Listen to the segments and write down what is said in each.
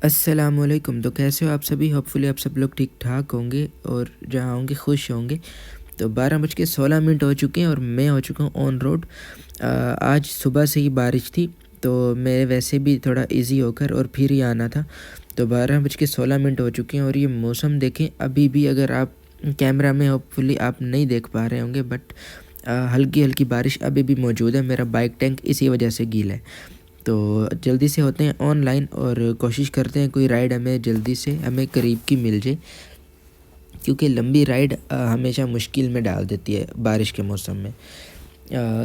अस्सलामुअलैकुम। तो कैसे हो आप सभी? होपफुली आप सब लोग ठीक ठाक होंगे और जहाँ होंगे खुश होंगे। तो 12:16 हो चुके हैं और मैं हो चुका हूँ ऑन रोड। आज सुबह से ही बारिश थी तो मेरे वैसे भी थोड़ा इजी होकर और फिर ही आना था। तो 12:16 हो चुके हैं और ये मौसम देखें, अभी भी अगर आप कैमरा में होपफुली आप नहीं देख पा रहे होंगे, बट हल्की हल्की बारिश अभी भी मौजूद है। मेरा बाइक टैंक इसी वजह से गीला है। तो जल्दी से होते हैं ऑनलाइन और कोशिश करते हैं कोई राइड हमें जल्दी से हमें करीब की मिल जाए, क्योंकि लंबी राइड हमेशा मुश्किल में डाल देती है बारिश के मौसम में।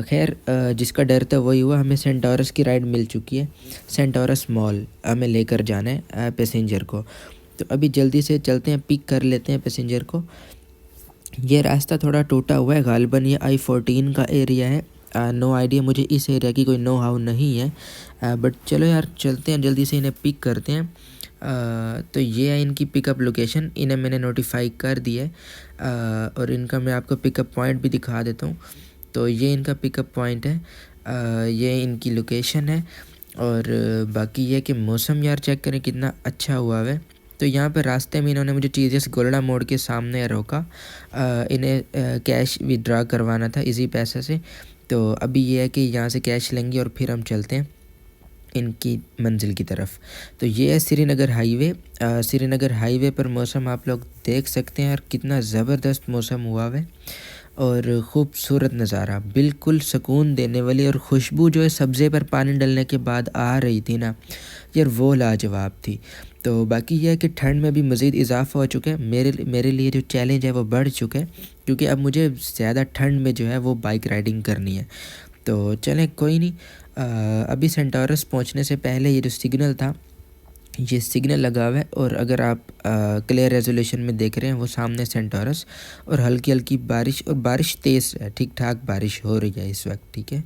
खैर, जिसका डर था वही हुआ। हमें सेंटोरस की राइड मिल चुकी है। सेंटोरस मॉल हमें लेकर जाना है पैसेंजर को। तो अभी जल्दी से चलते हैं, पिक कर लेते हैं पैसेंजर को। ये रास्ता थोड़ा टूटा हुआ है, गालिबन ये I-14 का एरिया है। नो आइडिया, मुझे इस एरिया की कोई नो हाउ नहीं है। बट चलो यार, चलते हैं जल्दी से, इन्हें पिक करते हैं। तो ये है इनकी पिकअप लोकेशन, इन्हें मैंने नोटिफाई कर दिया है। और इनका मैं आपको पिकअप पॉइंट भी दिखा देता हूँ। तो ये इनका पिकअप पॉइंट है, ये इनकी लोकेशन है। और बाकी ये कि मौसम यार चेक करें कितना अच्छा हुआ है। तो यहाँ पर रास्ते में इन्होंने मुझे टीवीएस गोल्डा मोड़ के सामने रोका। इन्हें कैश विड्रा करवाना था इसी पैसे से। तो अभी ये है कि यहाँ से कैश लेंगे और फिर हम चलते हैं इनकी मंजिल की तरफ। तो ये है श्रीनगर हाईवे। श्रीनगर हाईवे पर मौसम आप लोग देख सकते हैं, और कितना ज़बरदस्त मौसम हुआ है और ख़ूबसूरत नज़ारा, बिल्कुल सुकून देने वाली। और खुशबू जो है सब्ज़े पर पानी डालने के बाद आ रही थी ना यार, वो लाजवाब थी। तो बाकी यह है कि ठंड में भी मज़ीद इजाफा हो चुका है। मेरे लिए जो चैलेंज है वो बढ़ चुका है, क्योंकि अब मुझे ज़्यादा ठंड में जो है वो बाइक राइडिंग करनी है। तो चलें, कोई नहीं। अभी सेंटोरस पहुंचने से पहले ये जो सिग्नल था, ये सिग्नल लगा हुआ है। और अगर आप क्लियर रेजोल्यूशन में देख रहे हैं, वो सामने सेंटोरस और हल्की हल्की बारिश, और बारिश तेज़ है, ठीक ठाक बारिश हो रही है इस वक्त, ठीक है।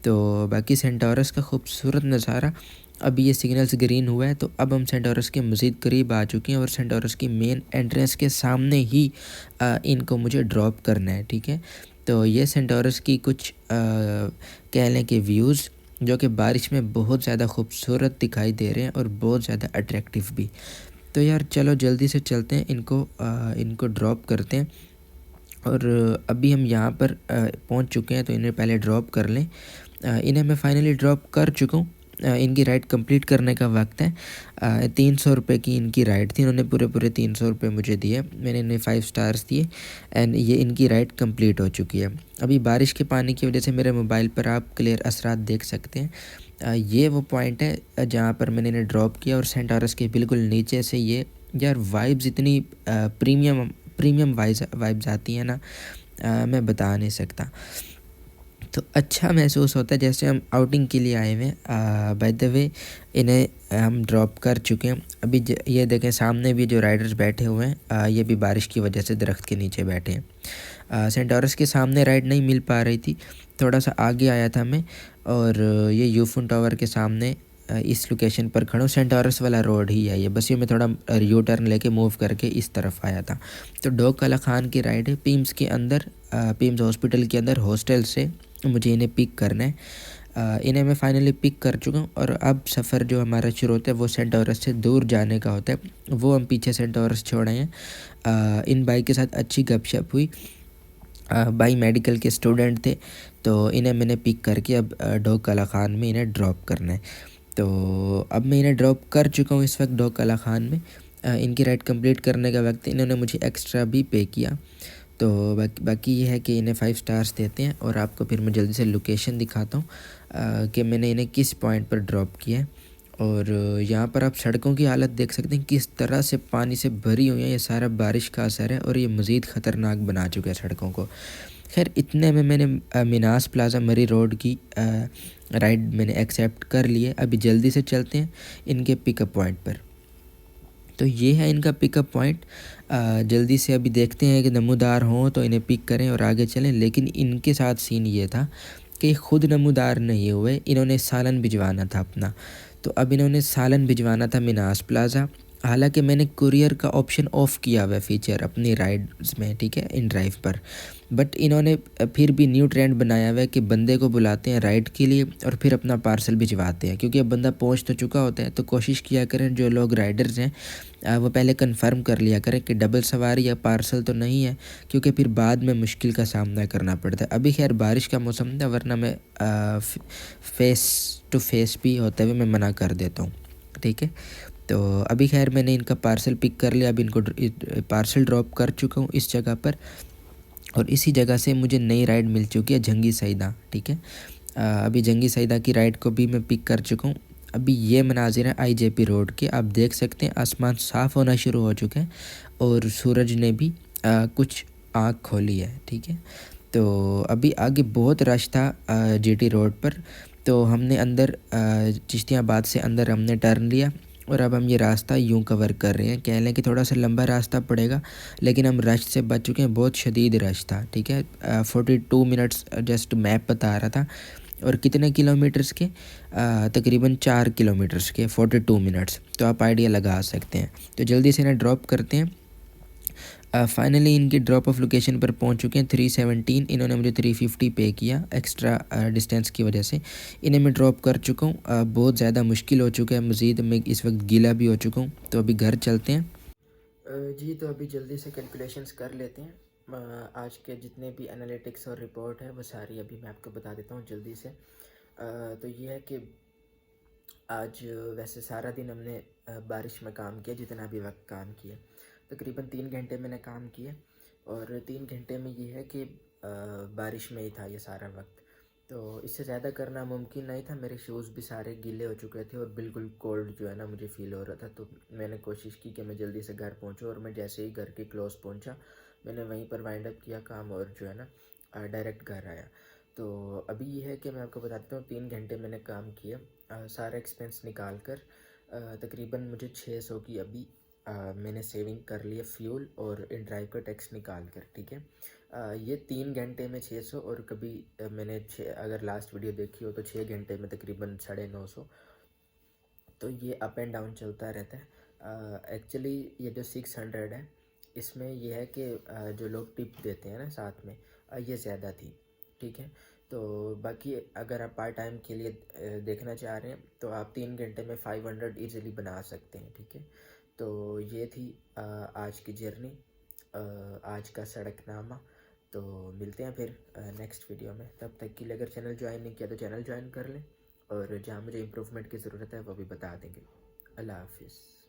तो बाकी सेंटोरस का खूबसूरत नज़ारा। अभी ये सिग्नल्स ग्रीन हुआ है, तो अब हम सेंटोरस के मज़ीद करीब आ चुके हैं और सेंटोरस की मेन एंट्रेंस के सामने ही इनको मुझे ड्रॉप करना है, ठीक है। तो ये सेंटोरस की कुछ कह लें कि व्यूज़, जो कि बारिश में बहुत ज़्यादा खूबसूरत दिखाई दे रहे हैं और बहुत ज़्यादा अट्रैक्टिव भी। तो यार चलो जल्दी से चलते हैं, इनको ड्रॉप करते हैं। और अभी हम यहाँ पर पहुँच चुके हैं, तो इन्हें पहले ड्रॉप कर लें। इन्हें मैं फाइनली ड्रॉप कर चुका हूँ। इनकी राइड कंप्लीट करने का वक्त है। 300 रुपये की इनकी राइड थी, इन्होंने पूरे 300 रुपये मुझे दिए, मैंने इन्हें 5 स्टार्स दिए। एंड ये इनकी राइड कंप्लीट हो चुकी है। अभी बारिश के पानी की वजह से मेरे मोबाइल पर आप क्लियर असरात देख सकते हैं। ये वो पॉइंट है जहाँ पर मैंने इन्हें ड्रॉप किया, और सेंटोरस के बिल्कुल नीचे से ये यार वाइब्स इतनी प्रीमियम वाइब्स आती हैं ना, मैं बता नहीं सकता। तो अच्छा महसूस होता है जैसे हम आउटिंग के लिए आए हुए हैं। बाय द वे, इन्हें हम ड्रॉप कर चुके हैं। अभी ये देखें, सामने भी जो राइडर्स बैठे हुए हैं, ये भी बारिश की वजह से दरख्त के नीचे बैठे हैं। सेंटोरस के सामने राइड नहीं मिल पा रही थी, थोड़ा सा आगे आया था मैं। और ये यूफोन टावर के सामने इस लोकेशन पर खड़ा हूँ। सेंटोरस वाला रोड ही है ये, बस ये मैं थोड़ा यू टर्न लेके मूव करके इस तरफ आया था। तो डॉग कला खान की राइड है पीम्स के अंदर, पीम्स हॉस्पिटल के अंदर हॉस्टल से मुझे इन्हें पिक करना है। इन्हें मैं फाइनली पिक कर चुका हूँ। और अब सफ़र जो हमारा शुरू होता है वो सेंटोरस से दूर जाने का होता है, वो हम पीछे सेंटोरस छोड़े हैं। इन भाई के साथ अच्छी गपशप हुई। भाई मेडिकल के स्टूडेंट थे, तो इन्हें मैंने पिक करके अब डॉग कला खान में इन्हें ड्रॉप करना है। तो अब मैं इन्हें ड्रॉप कर चुका हूँ इस वक्त डॉग कला खान में। इनकी राइड कंप्लीट करने का वक्त इन्होंने मुझे एक्स्ट्रा भी पे किया। तो बाकी ये है कि इन्हें 5 स्टार्स देते हैं। और आपको फिर मैं जल्दी से लोकेशन दिखाता हूँ कि मैंने इन्हें किस पॉइंट पर ड्रॉप किया है। और यहाँ पर आप सड़कों की हालत देख सकते हैं किस तरह से पानी से भरी हुई है। ये सारा बारिश का असर है और ये मज़ीद ख़तरनाक बना चुका है सड़कों को। खैर, इतने में मैंने मिनास प्लाजा मरी रोड की राइड मैंने एक्सेप्ट कर ली है। अभी जल्दी से चलते हैं इनके पिकअप पॉइंट पर। तो ये है इनका पिकअप पॉइंट। जल्दी से अभी देखते हैं कि नमूदार हों तो इन्हें पिक करें और आगे चलें। लेकिन इनके साथ सीन ये था कि ख़ुद नमूदार नहीं हुए, इन्होंने सालन भिजवाना था अपना। तो अब इन्होंने सालन भिजवाना था मिनास प्लाज़ा। हालांकि मैंने कुरियर का ऑप्शन ऑफ़ किया हुआ है फ़ीचर अपनी राइड्स में, ठीक है, इन ड्राइव पर। बट इन्होंने फिर भी न्यू ट्रेंड बनाया हुआ है कि बंदे को बुलाते हैं राइड के लिए और फिर अपना पार्सल भिजवाते हैं, क्योंकि अब बंदा पहुंच तो चुका होता है। तो कोशिश किया करें जो लोग राइडर्स हैं वो पहले कंफर्म कर लिया करें कि डबल सवारी या पार्सल तो नहीं है, क्योंकि फिर बाद में मुश्किल का सामना करना पड़ता है। अभी खैर बारिश का मौसम था, वरना मैं फेस टू फेस भी होते हुए मैं मना कर देता हूँ, ठीक है। तो अभी खैर मैंने इनका पार्सल पिक कर लिया, अब इनको पार्सल ड्रॉप कर चुका हूँ इस जगह पर, और इसी जगह से मुझे नई राइड मिल चुकी है जंगी सईदा, ठीक है। अभी जंगी सईदा की राइड को भी मैं पिक कर चुका हूँ। अभी ये मनाजिर है आईजेपी रोड के, आप देख सकते हैं आसमान साफ़ होना शुरू हो चुका है और सूरज ने भी कुछ आँख खोली है, ठीक है। तो अभी आगे बहुत रश था जीटी रोड पर, तो हमने अंदर चिश्तियाबाद से अंदर हमने टर्न लिया और अब हम ये रास्ता यूं कवर कर रहे हैं। कह लें कि थोड़ा सा लंबा रास्ता पड़ेगा, लेकिन हम रश से बच चुके हैं। बहुत शदीद रश था, ठीक है। 42 मिनट्स जस्ट मैप बता रहा था, और कितने किलोमीटर्स के, तकरीबन 4 किलोमीटर्स के 42 मिनट्स। तो आप आइडिया लगा सकते हैं। तो जल्दी से इन्हें ड्रॉप करते हैं। फाइनली इनकी ड्रॉप ऑफ लोकेशन पर पहुंच चुके हैं 317। इन्होंने मुझे 350 पे किया एक्स्ट्रा डिस्टेंस की वजह से। इन्हें मैं ड्रॉप कर चुका हूँ। बहुत ज़्यादा मुश्किल हो चुका है, मज़ीद मैं इस वक्त गीला भी हो चुका हूँ। तो अभी घर चलते हैं। जी तो अभी जल्दी से कैलकुलेशंस कर लेते हैं। आज के जितने भी एनालिटिक्स और रिपोर्ट है वो सारी अभी मैं आपको बता देता हूँ जल्दी से। तो ये है कि आज वैसे सारा दिन हमने बारिश में काम किया, जितना भी वक्त काम किया। तकरीबन 3 घंटे मैंने काम किए, और 3 घंटे में ये है कि बारिश में ही था ये सारा वक्त। तो इससे ज़्यादा करना मुमकिन नहीं था। मेरे शूज़ भी सारे गीले हो चुके थे और बिल्कुल कोल्ड जो है ना मुझे फ़ील हो रहा था। तो मैंने कोशिश की कि मैं जल्दी से घर पहुंचूं, और मैं जैसे ही घर के क्लोज पहुंचा मैंने वहीं पर वाइंड अप किया काम, और जो है ना डायरेक्ट घर आया। तो अभी ये है कि मैं आपको बता देता हूँ 3 घंटे मैंने काम किया, सारा एक्सपेंस निकाल कर तकरीबन मुझे 600 की अभी मैंने सेविंग कर लिया फ्यूल और इन ड्राइव का टैक्स निकाल कर, ठीक है। ये 3 घंटे में 600, और कभी मैंने अगर लास्ट वीडियो देखी हो तो 6 घंटे में तकरीबन 950। तो ये अप एंड डाउन चलता रहता है। एक्चुअली ये जो 600 है, इसमें ये है कि जो लोग टिप देते हैं ना साथ में, ये ज़्यादा थी, ठीक है। तो बाकी अगर आप पार्ट टाइम के लिए देखना चाह रहे हैं तो आप 3 घंटे में 500 ईज़िली बना सकते हैं, ठीक है। तो ये थी आज की जर्नी, आज का सड़कनामा। तो मिलते हैं फिर नेक्स्ट वीडियो में। तब तक के लिए अगर चैनल ज्वाइन नहीं किया तो चैनल ज्वाइन कर लें, और जहाँ मुझे इम्प्रूवमेंट की ज़रूरत है वो भी बता देंगे। अल्लाह हाफिज़।